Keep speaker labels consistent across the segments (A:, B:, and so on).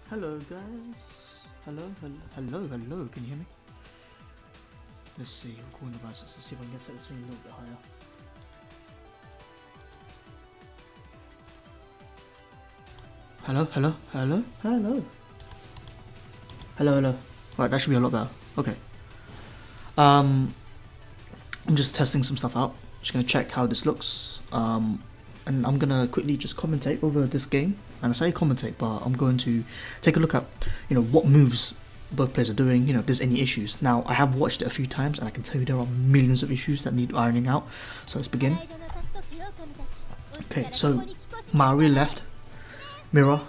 A: Hello guys. Hello. Can you hear me? Let's see, recording devices. Let's see if I can get this thing a little bit higher. Hello. Right, that should be a lot better. Okay. I'm just testing some stuff out. Just gonna check how this looks. And I'm gonna quickly just commentate over this game. And I say commentate, but I'm going to take a look at, what moves both players are doing, if there's any issues. Now, I have watched it a few times, and I can tell you there are millions of issues that need ironing out. So let's begin. Okay, so Maori left, Mirror,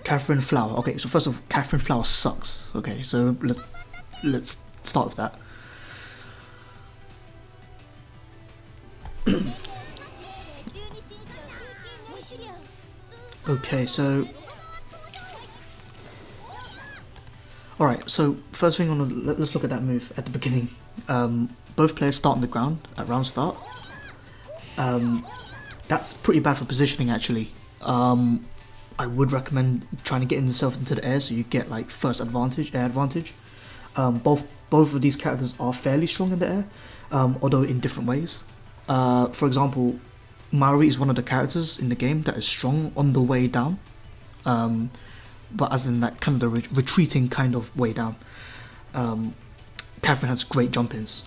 A: Catherine Flower. Okay, so first of all, Catherine Flower sucks. Okay, so let's start with that. Okay, so alright, so first thing let's look at that move at the beginning. Both players start on the ground at round start. That's pretty bad for positioning actually. I would recommend trying to get yourself into the air so you get like first advantage, air advantage. Both of these characters are fairly strong in the air, although in different ways. For example, Maori is one of the characters in the game that is strong on the way down, but as in that kind of the retreating kind of way down. Catherine has great jump-ins.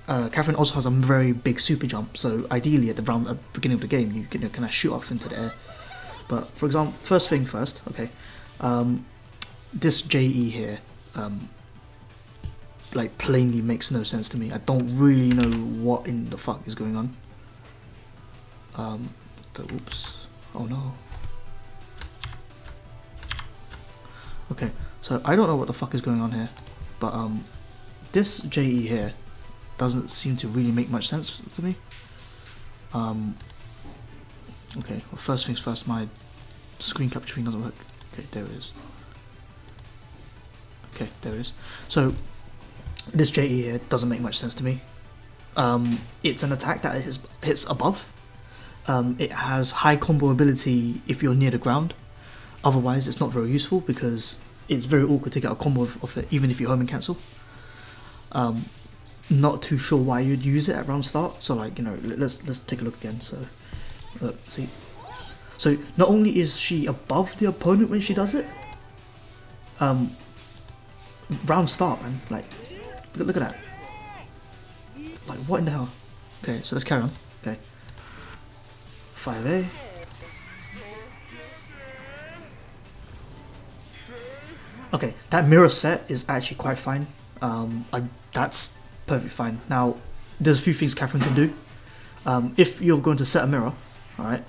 A: Catherine also has a very big super jump, so ideally at the beginning of the game you can kind of shoot off into the air. But for example, first thing first, okay, this JE here, like plainly makes no sense to me. I don't really know what in the fuck is going on. Oops, oh no. Okay, so I don't know what the fuck is going on here, but this JE here doesn't seem to really make much sense to me. Okay, well, first things first, my screen capturing doesn't work. Okay, there it is. Okay, there it is. So this JE here doesn't make much sense to me. It's an attack that hits above. It has high combo ability if you're near the ground. Otherwise, it's not very useful because it's very awkward to get a combo of it, even if you home and cancel. Not too sure why you'd use it at round start. So, like, let's take a look again. So, look, see. So, not only is she above the opponent when she does it, round start, man. Like, look at that. Like, what in the hell? Okay, so let's carry on. Okay. 5A. Okay, that mirror set is actually quite fine. That's perfectly fine. Now, there's a few things Catherine can do. If you're going to set a mirror, alright,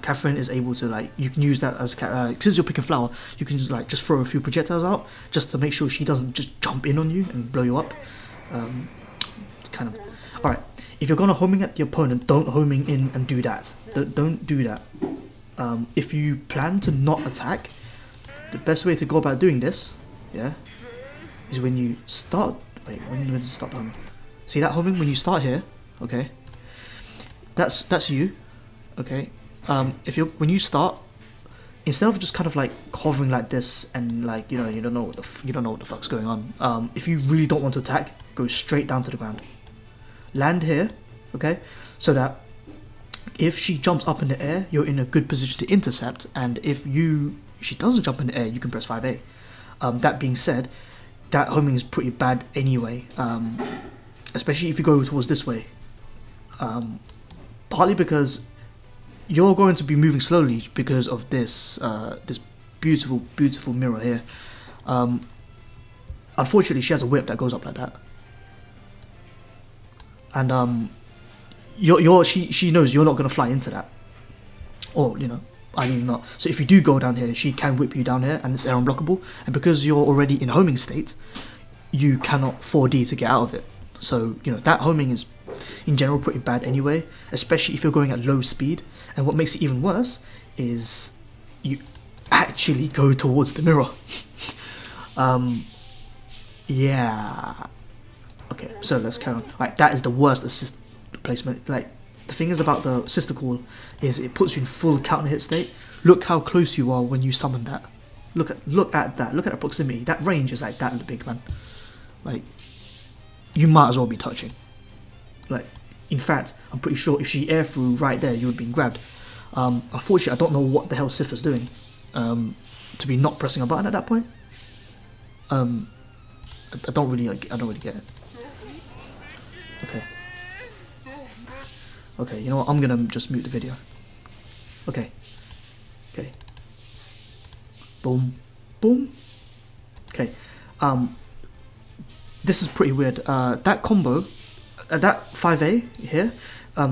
A: Catherine is able to, like, you can use that as, since you're picking flower, you can just throw a few projectiles out, just to make sure she doesn't just jump in on you and blow you up. Kind of. Alright, if you're gonna homing at the opponent, don't homing in and do that. Don't do that. If you plan to not attack, the best way to go about doing this, yeah, is when you start. Wait, when does it stop homing? See that homing when you start here, okay? That's you, okay. When you start, instead of just kind of like hovering like this and like you don't know what the fuck's going on. If you really don't want to attack, go straight down to the ground. Land here, okay, so that if she jumps up in the air, you're in a good position to intercept, and if she doesn't jump in the air, you can press 5A. That being said, that homing is pretty bad anyway, especially if you go towards this way. Partly because you're going to be moving slowly because of this this beautiful mirror here. Unfortunately, she has a whip that goes up like that. And she knows you're not gonna fly into that, or ideally not. So if you do go down here, she can whip you down here, and it's air unblockable. And because you're already in homing state, you cannot 4D to get out of it. So that homing is, in general, pretty bad anyway, especially if you're going at low speed. And what makes it even worse is you actually go towards the mirror. Yeah. Okay, so let's carry on. Right, that is the worst assist placement. Like, the thing is about the sister call is it puts you in full counter hit state. Look how close you are when you summon that. Look at that. Look at the proximity. That range is like that big, man. Like, you might as well be touching. Like, in fact, I'm pretty sure if she air through right there, you would have been grabbed. Unfortunately, I don't know what the hell Sitha's doing. To be not pressing a button at that point. I don't really get it. Okay. Okay, you know what? I'm gonna just mute the video. Okay. Okay. Boom. Boom. Okay. This is pretty weird. That combo, that 5A here,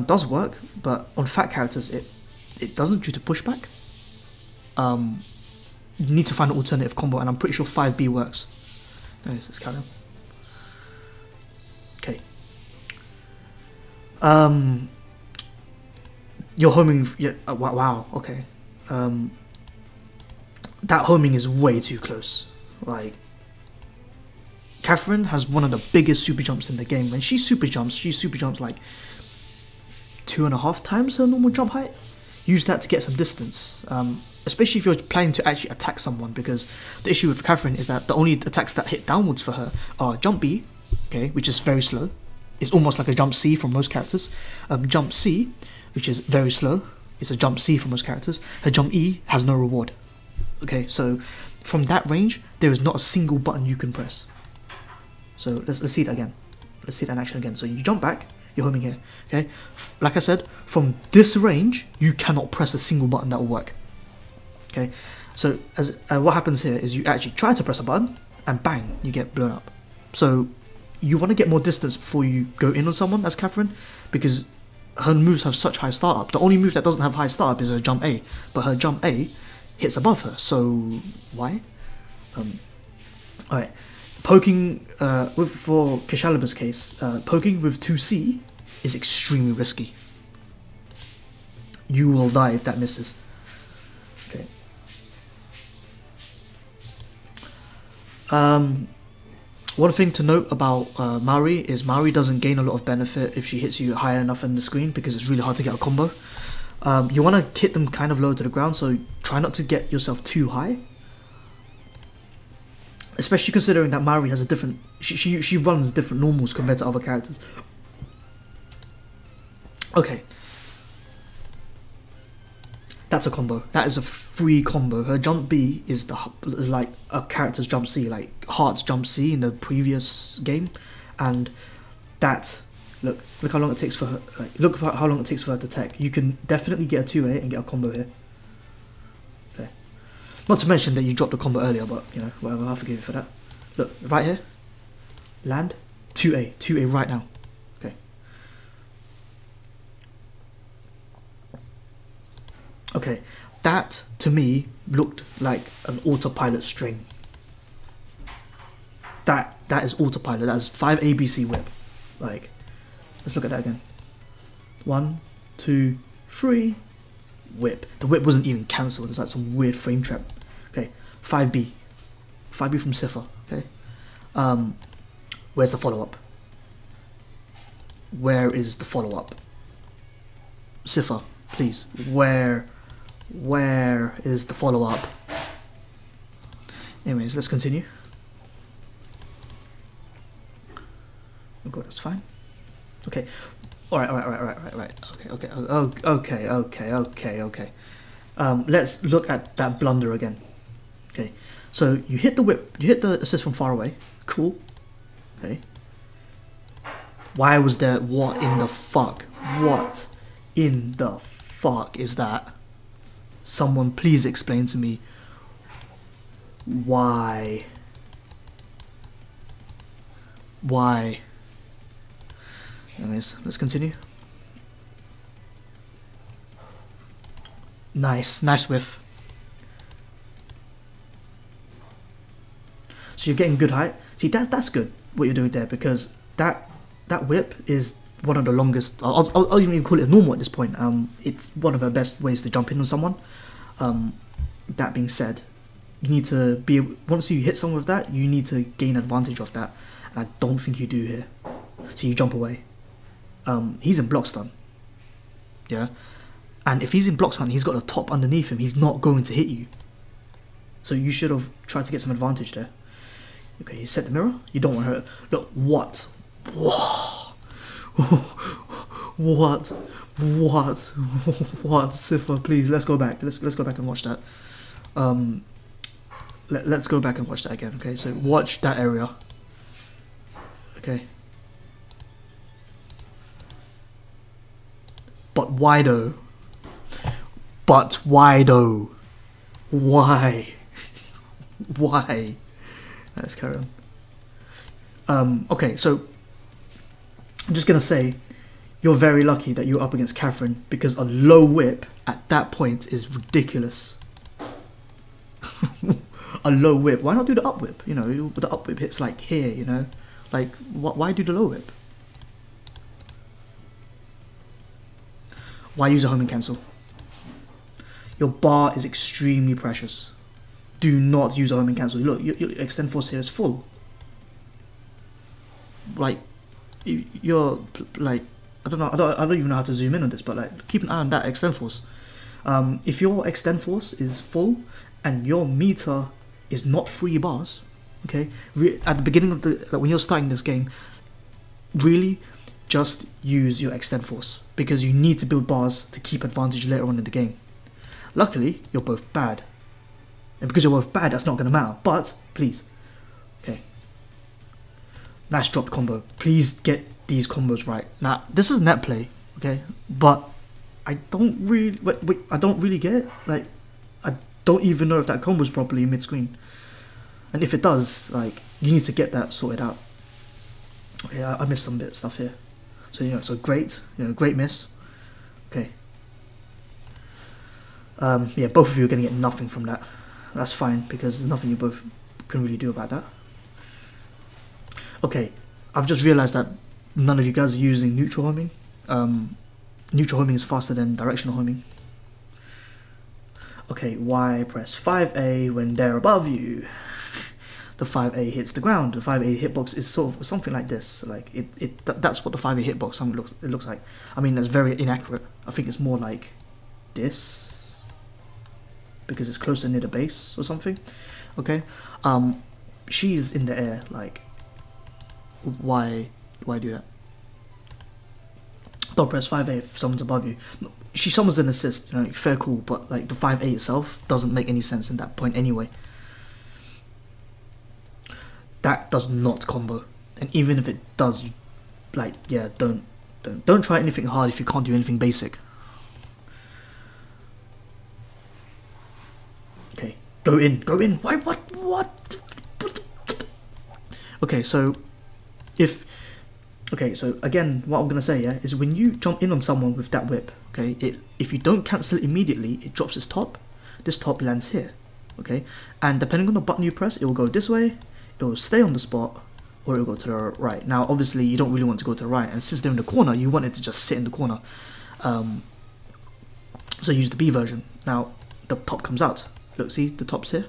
A: does work, but on fat characters it doesn't due to pushback. You need to find an alternative combo, and I'm pretty sure 5B works. Anyways, let's carry on. Okay. You're homing. Yeah. Wow. Okay. That homing is way too close. Like, Catherine has one of the biggest super jumps in the game. When she super jumps like 2.5 times her normal jump height. Use that to get some distance, especially if you're planning to actually attack someone, because the issue with Catherine is that the only attacks that hit downwards for her are jump B, okay, which is very slow. It's almost like a jump C for most characters. Jump C, which is very slow. It's a jump C for most characters. Her jump E has no reward. Okay, so from that range, there is not a single button you can press. So let's see it again. Let's see that in action again. So you jump back, you're homing here. Okay, like I said, from this range, you cannot press a single button that will work. Okay, so what happens here is you actually try to press a button, and bang, you get blown up. So you want to get more distance before you go in on someone as Catherine, because her moves have such high startup. The only move that doesn't have high startup is her jump A, but her jump A hits above her. So why? All right. Poking for Keshalibur's case, poking with 2C is extremely risky. You will die if that misses. Okay. One thing to note about Maori is Maori doesn't gain a lot of benefit if she hits you high enough in the screen, because it's really hard to get a combo. You want to hit them kind of low to the ground, so try not to get yourself too high. Especially considering that Maori has a different... She runs different normals compared to other characters. Okay. That's a combo. That is a free combo. Her jump B is like a character's jump C, like Heart's jump C in the previous game. And that... Look how long it takes for her... look how long it takes for her to tech. You can definitely get a 2A and get a combo here. Okay. Not to mention that you dropped the combo earlier, but, you know, whatever, I'll forgive you for that. Look, right here. Land. 2A right now. Okay. Okay. That, to me, looked like an autopilot string. That is autopilot. That is 5 ABC whip. Like, let's look at that again. 1, 2, 3. Whip. The whip wasn't even cancelled. It's like some weird frame trap. Okay, 5B. 5B from Sitha. Okay. Where's the follow-up? Where is the follow-up? Sitha, please. Where is the follow-up? Anyways, let's continue. Oh god, that's fine. Okay. Alright. Okay. Let's look at that blunder again. Okay. So you hit the whip, you hit the assist from far away. Cool. Okay. Why was there... What in the fuck? What in the fuck is that? Someone please explain to me why. Why? Anyways, let's continue. Nice whiff. So you're getting good height. See, that's good what you're doing there, because that whip is one of the longest. I'll even call it normal at this point. It's one of the best ways to jump in on someone. That being said, you need to be, once you hit someone with that, you need to gain advantage of that, and I don't think you do here. So you jump away. He's in block stun. Yeah, and if he's in block stun, he's got a top underneath him. He's not going to hit you. So you should have tried to get some advantage there. Okay, you set the mirror. You don't want her. Look, what? Whoa. What? What? What? Sitha, please, let's go back. Let's go back and watch that. Let's go back and watch that again. Okay, so watch that area. Okay. But why though? But why though? Why? Why? Let's carry on. Okay, so I'm just gonna say you're very lucky that you're up against Catherine, because a low whip at that point is ridiculous. A low whip. Why not do the up whip? You know, the up whip hits like here. You know, like why do the low whip? Why use a homing cancel? Your bar is extremely precious. Do not use a homing cancel. Look, your extend force here is full. Like, you're like, I don't even know how to zoom in on this, but like, keep an eye on that extend force. If your extend force is full and your meter is not 3 bars, okay, at the beginning of the, like, when you're starting this game, really just use your extend force, because you need to build bars to keep advantage later on in the game. Luckily, you're both bad, and because you're both bad, that's not going to matter, but please, okay, nice drop combo. Please get these combos right. Now, this is net play, okay, but I don't really, wait, I don't really get it. Like, I don't even know if that combo's properly mid-screen, and if it does, like, you need to get that sorted out. Okay, I missed some bit of stuff here. So, you know, so great, you know, great miss. Okay. Yeah, both of you are going to get nothing from that. That's fine, because there's nothing you both can really do about that. Okay, I've just realised that none of you guys are using neutral homing. Neutral homing is faster than directional homing. Okay, why press 5A when they're above you? The 5A hits the ground. The 5A hitbox is sort of something like this. Like that's what the 5A hitbox looks like. I mean, that's very inaccurate. I think it's more like this, because it's closer near the base or something. Okay, she's in the air. Like, why do that? Don't press 5A if someone's above you. She summons an assist, you know, fair cool, but like the 5A itself doesn't make any sense in that point anyway. That does not combo, and even if it does, you, like, yeah, don't try anything hard if you can't do anything basic. Okay, go in. Why? What? Okay, so so again, what I'm gonna say, yeah, is when you jump in on someone with that whip, okay, if you don't cancel it immediately, it drops its top. This top lands here, okay, and depending on the button you press, it will go this way. It will stay on the spot, or it will go to the right. Now, obviously, you don't really want to go to the right, and since they're in the corner, you want it to just sit in the corner. So use the B version. Now, the top comes out. Look, see the top's here?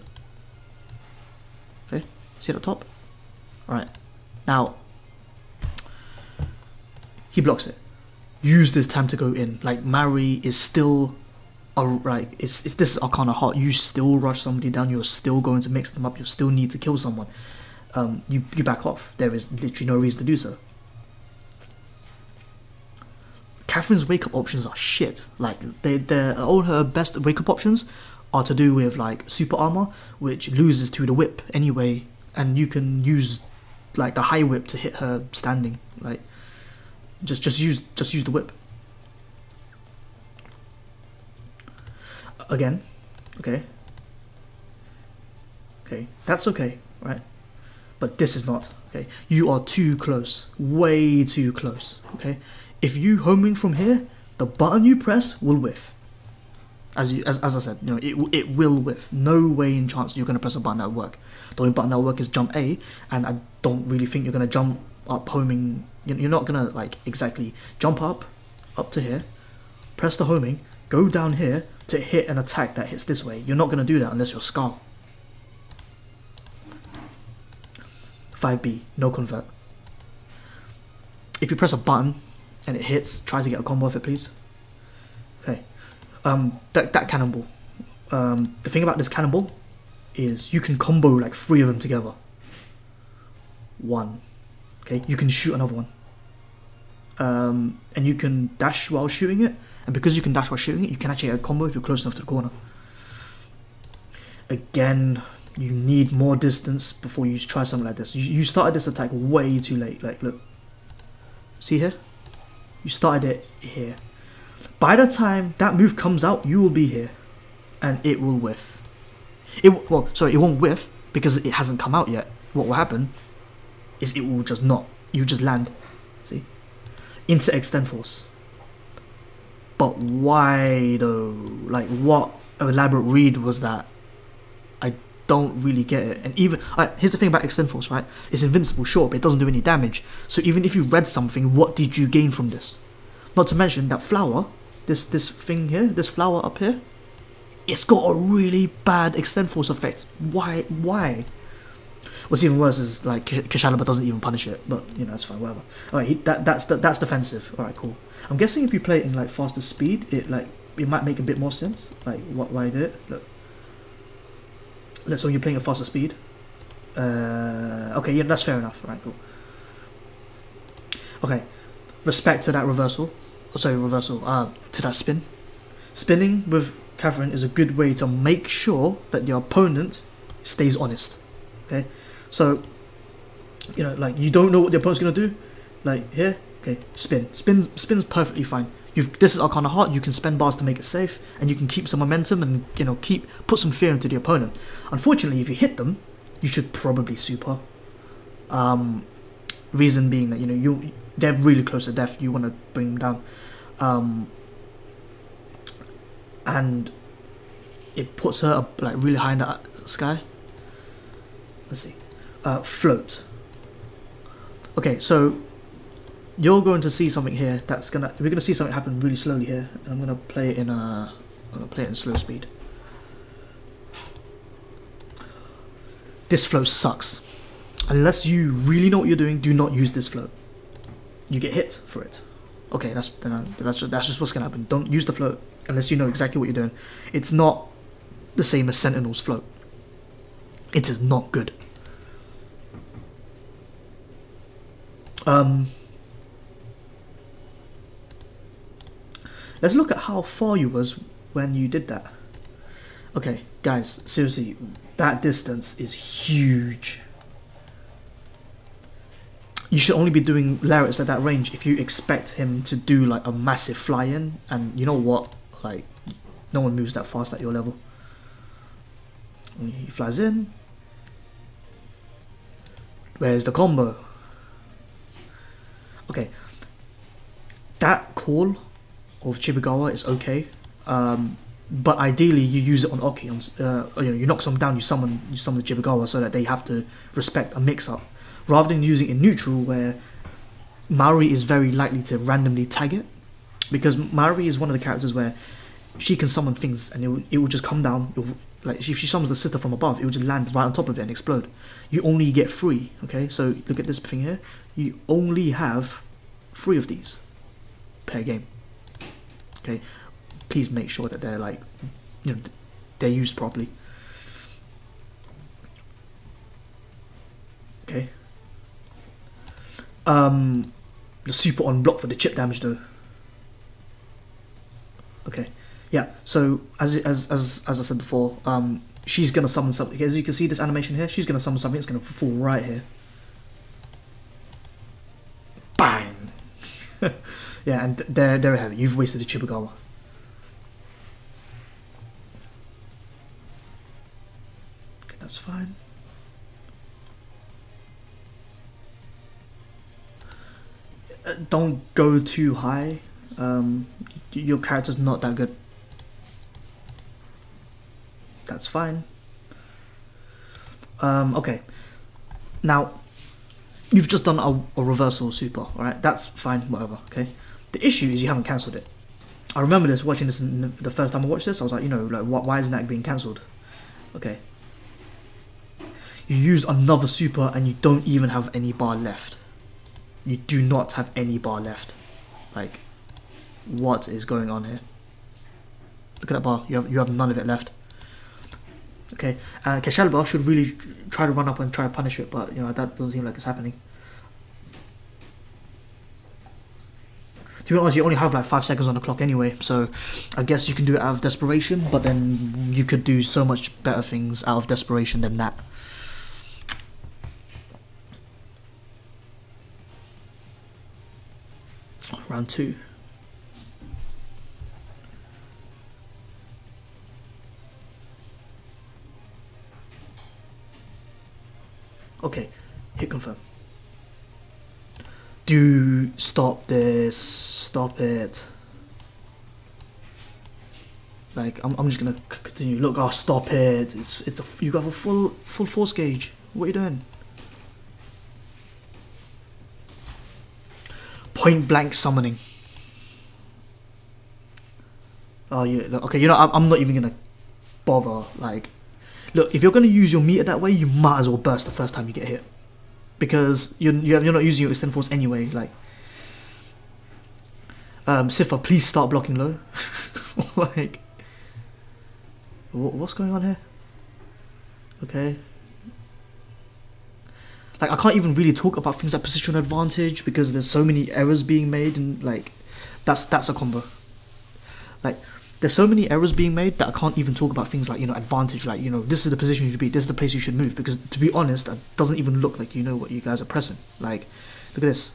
A: Okay, see the top? Alright, now, he blocks it. Use this time to go in. Like, Maori is still, right, this is Arcana hot. You still rush somebody down, you're still going to mix them up, you still need to kill someone. You back off. There is literally no reason to do so. Catherine's wake up options are shit. Like, all her best wake up options are to do with like super armor, which loses to the whip anyway, and you can use like the high whip to hit her standing. Like, just use the whip. Again, okay, that's okay, right? But this is not, okay? You are too close, way too close, okay? If you homing from here, the button you press will whiff. As I said, you know, it will whiff. No way in chance you're gonna press a button that will work. The only button that will work is jump A, and I don't really think you're gonna jump up homing. You're not gonna like exactly jump up to here, press the homing, go down here to hit an attack that hits this way. You're not gonna do that unless you're Scar. 5B, no convert. If you press a button and it hits, try to get a combo off it, please. Okay. That cannonball. The thing about this cannonball is you can combo like 3 of them together. 1. Okay, you can shoot another one. And you can dash while shooting it. And because you can dash while shooting it, you can actually get a combo if you're close enough to the corner. Again, you need more distance before you try something like this. You started this attack way too late. Like, look. See here? You started it here. By the time that move comes out, you will be here. And it will whiff. Well, sorry, it won't whiff because it hasn't come out yet. What will happen is it will just not. You just land. See? Into extend force. But why though? Like, what elaborate read was that? I don't really get it. And even here's the thing about extend force, right? It's invincible, sure, but it doesn't do any damage. So even if you read something, what did you gain from this? Not to mention that flower, this thing here, this flower up here, it's got a really bad extend force effect. Why? What's even worse is like Keshalibur doesn't even punish it, but you know, it's fine, whatever. Alright, that's defensive. Alright, cool. I'm guessing if you play it in like faster speed, it might make a bit more sense. Like why I did it. Look. Let's say you're playing at faster speed. Okay, yeah, that's fair enough. Alright, cool. Okay. Respect to that reversal. Oh, sorry, reversal. To that spin. Spinning with Catherine is a good way to make sure that your opponent stays honest. Okay, so you know, like, you don't know what the opponent's gonna do. Like here, okay, spins perfectly fine. This is Arcana Heart. You can spend bars to make it safe, and you can keep some momentum and, you know, put some fear into the opponent. Unfortunately, if you hit them, you should probably super. Reason being that, you know, they're really close to death. You want to bring them down, and it puts her up like really high in the sky. Let's see, float. Okay, so you're going to see something here we're gonna see something happen really slowly here, and I'm gonna play it in slow speed. This float sucks. Unless you really know what you're doing, do not use this float. You get hit for it. Okay, that's just what's gonna happen. Don't use the float unless you know exactly what you're doing. It's not the same as Sentinel's float. It is not good. Let's look at how far you was when you did that. Okay, guys, seriously, that distance is huge. You should only be doing lariats at that range if you expect him to do like a massive fly-in, and you know what? Like, no one moves that fast at your level. He flies in. Where's the combo? Okay, that call of Chibigawa is okay, but ideally you use it on Oki. You know, you knock someone down, you summon the Chibigawa so that they have to respect a mix-up, rather than using it in neutral where Maori is very likely to randomly tag it, because Maori is one of the characters where she can summon things and it will just come down. Like, if she summons the Sitha from above, it will just land right on top of it and explode. You only get 3, okay? So look at this thing here. You only have 3 of these per game. Okay, please make sure that they're like, you know, they're used properly. Okay. The super on block for the chip damage though. Okay. Yeah, so as I said before, she's gonna summon something. As you can see, this animation here, she's gonna summon something. It's gonna fall right here. Bang! Yeah, and there we have it. You've wasted a Chibigawa. Okay, that's fine. Don't go too high. Your character's not that good. That's fine. Okay. Now, you've just done a reversal super, alright? That's fine, whatever, okay? The issue is you haven't cancelled it. I remember this, watching this the first time I watched this, I was like, you know, like, why isn't that being cancelled? Okay. You use another super and you don't even have any bar left. You do not have any bar left. Like, what is going on here? Look at that bar, you have none of it left. Okay, and Keshalibur should really try to run up and try to punish it, but you know that doesn't seem like it's happening. To be honest, you only have like 5 seconds on the clock anyway, so I guess you can do it out of desperation, but then you could do so much better things out of desperation than that. Round 2. Okay, hit confirm. Do stop this, stop it. Like I'm just gonna continue. Look, oh stop it. You got a full force gauge. What are you doing? Point blank summoning. Oh yeah, okay, you know I'm not even gonna bother. Like, look, if you're gonna use your meter that way, you might as well burst the first time you get hit, because you're not using your extend force anyway. Like, Sitha, please start blocking low. Like, what's going on here? Okay. Like, I can't even really talk about things like position advantage because there's so many errors being made, and like, that's a combo. Like, there's so many errors being made that I can't even talk about things like, you know, advantage, like, you know, this is the position you should be, this is the place you should move, because to be honest, that doesn't even look like you know what you guys are pressing. Like, look at this.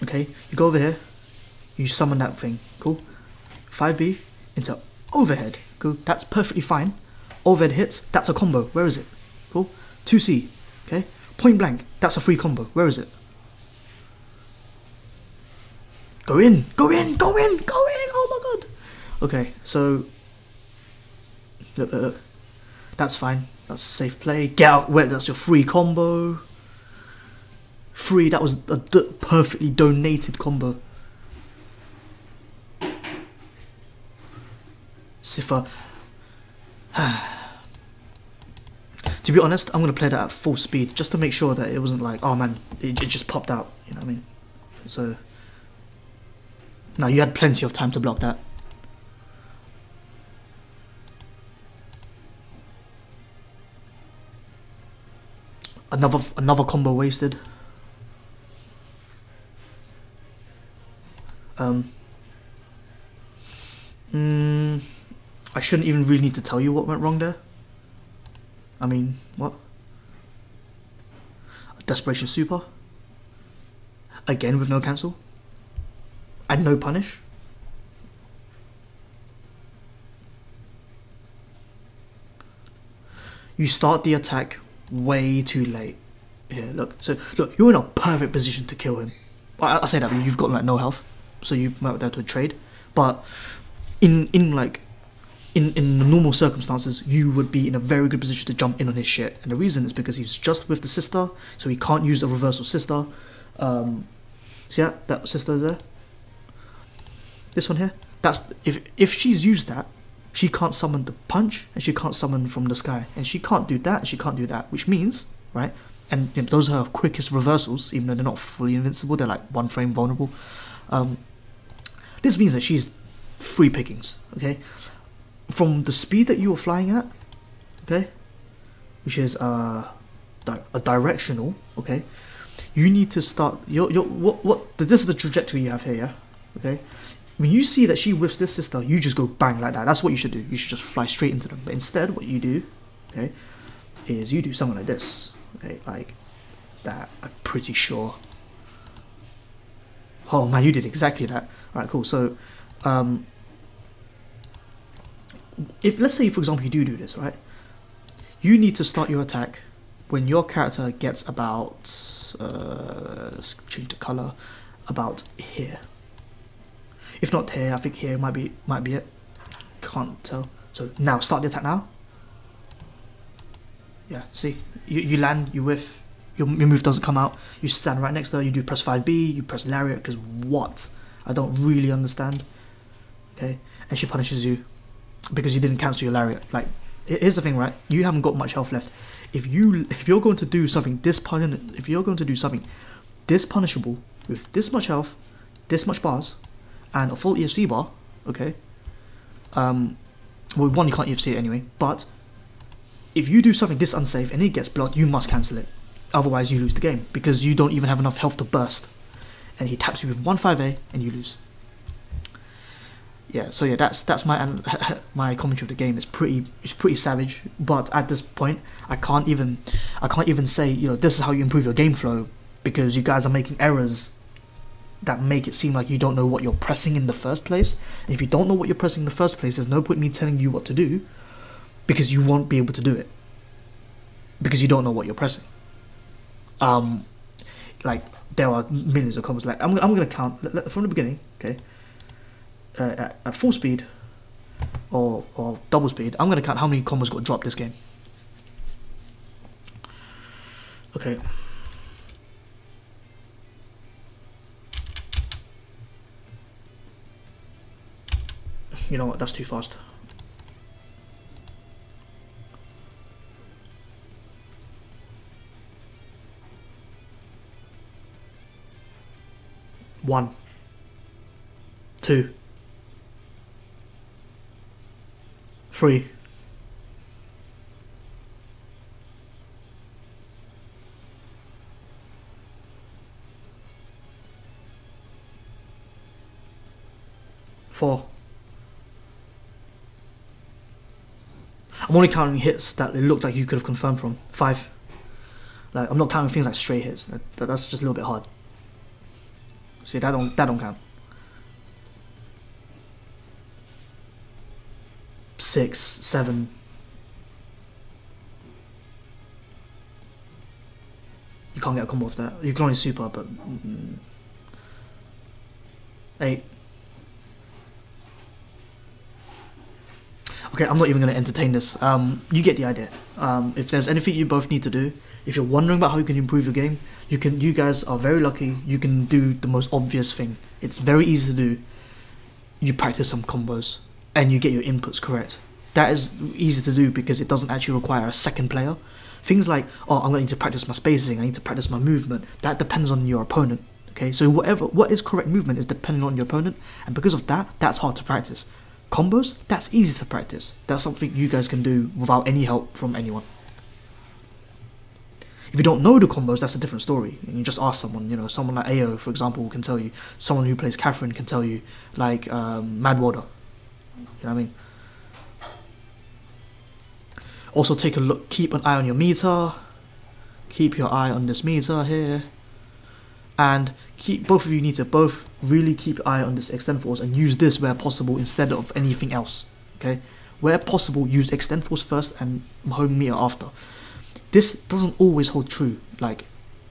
A: Okay, you go over here, you summon that thing, cool. 5B into overhead, cool, that's perfectly fine. Overhead hits, that's a combo, where is it? Cool. 2C, okay, point blank, that's a free combo, where is it? Go in, go in, go in, go in, oh my god. Okay, so, look, that's fine, that's a safe play. Get out, wait, that's your free combo. Free, that was a perfectly donated combo. Sitha. To be honest, I'm going to play that at full speed, just to make sure that it wasn't like, oh man, it just popped out, you know what I mean? So, now you had plenty of time to block that. Another combo wasted. I shouldn't even really need to tell you what went wrong there. I mean, what? A desperation super. Again with no cancel. And no punish. You start the attack way too late. Here, look. So, look, you're in a perfect position to kill him. I say that, but you've got like no health, so you might be able to trade. But in normal circumstances, you would be in a very good position to jump in on his shit. And the reason is because he's just with the sister, so he can't use a reversal sister. See that sister there? This one here? That's if she's used that, she can't summon the punch, and she can't summon from the sky, and she can't do that, and she can't do that, which means, right? And you know, those are her quickest reversals, even though they're not fully invincible, they're like 1 frame vulnerable. This means that she's free pickings, okay? From the speed that you are flying at, okay, which is a directional, okay, you need to start this is the trajectory you have here, yeah, okay. When you see that she whiffs this sister, you just go bang like that. That's what you should do. You should just fly straight into them. But instead, what you do, okay, is you do something like this, okay, like that. I'm pretty sure. Oh man, you did exactly that. All right, cool. So, if let's say for example you do this, right, you need to start your attack when your character gets about let's change the color, about here. If not here, I think here might be it. Can't tell. So now start the attack now. Yeah, see, you land, you whiff, your move doesn't come out. You stand right next to her. You do press 5B. You press lariat because what? I don't really understand. Okay, and she punishes you because you didn't cancel your lariat. Like, here's the thing, right? You haven't got much health left. If you're going to do something this punishable with this much health, this much bars, and a full EFC bar, okay, Well, one, you can't UFC it anyway, but if you do something this unsafe and it gets blocked, you must cancel it. Otherwise, you lose the game because you don't even have enough health to burst. And he taps you with 1-5A and you lose. Yeah, so yeah, that's my my commentary of the game. It's pretty savage, but at this point, I can't even say, you know, this is how you improve your game flow, because you guys are making errors that make it seem like you don't know what you're pressing in the first place. And if you don't know what you're pressing in the first place, there's no point in me telling you what to do, because you won't be able to do it because you don't know what you're pressing. Like, there are millions of combos. Like, I'm gonna count from the beginning, okay? At full speed or double speed, I'm gonna count how many combos got dropped this game. Okay. You know what? That's too fast. One, two, 3, 4. I'm only counting hits that it looked like you could have confirmed from. 5. Like, I'm not counting things like straight hits. That's just a little bit hard. See, that don't count. 6, 7. You can't get a combo off that. You can only super, but 8. Okay, I'm not even going to entertain this. You get the idea. If there's anything you both need to do, if you're wondering about how you can improve your game, you guys are very lucky. You can do the most obvious thing. It's very easy to do. You practice some combos and you get your inputs correct. That is easy to do because it doesn't actually require a second player. Things like, oh, I'm going to need to practice my spacing, I need to practice my movement. That depends on your opponent. Okay, so what is correct movement is dependent on your opponent, and because of that, that's hard to practice. Combos, that's easy to practice. That's something you guys can do without any help from anyone. If you don't know the combos, that's a different story. You just ask someone, you know, someone like AO, for example, can tell you. Someone who plays Catherine can tell you, like Mad Water. You know what I mean? Also take a look, keep an eye on your meter. Keep your eye on this meter here. And both of you need to both really keep your eye on this extend force and use this where possible instead of anything else. Okay? Where possible, use extend force first and home meter after. This doesn't always hold true. Like,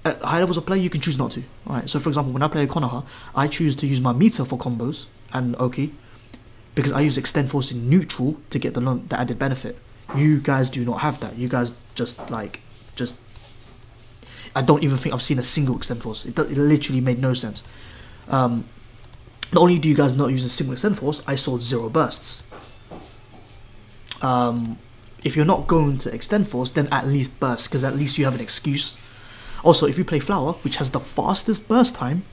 A: at high levels of play, you can choose not to. Alright, so for example, when I play Konoha, I choose to use my meter for combos and Oki, because I use extend force in neutral to get the added benefit. You guys do not have that. You guys just I don't even think I've seen a single extend force. It literally made no sense. Not only do you guys not use a single extend force, I saw 0 bursts. If you're not going to extend force, then at least burst, because at least you have an excuse. Also, if you play Flower, which has the fastest burst time,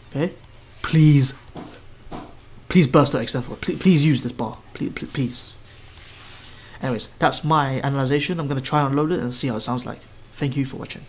A: okay, please burst or extend force. Please use this bar. Please. Anyways, that's my analyzation. I'm going to try and load it and see how it sounds like. Thank you for watching.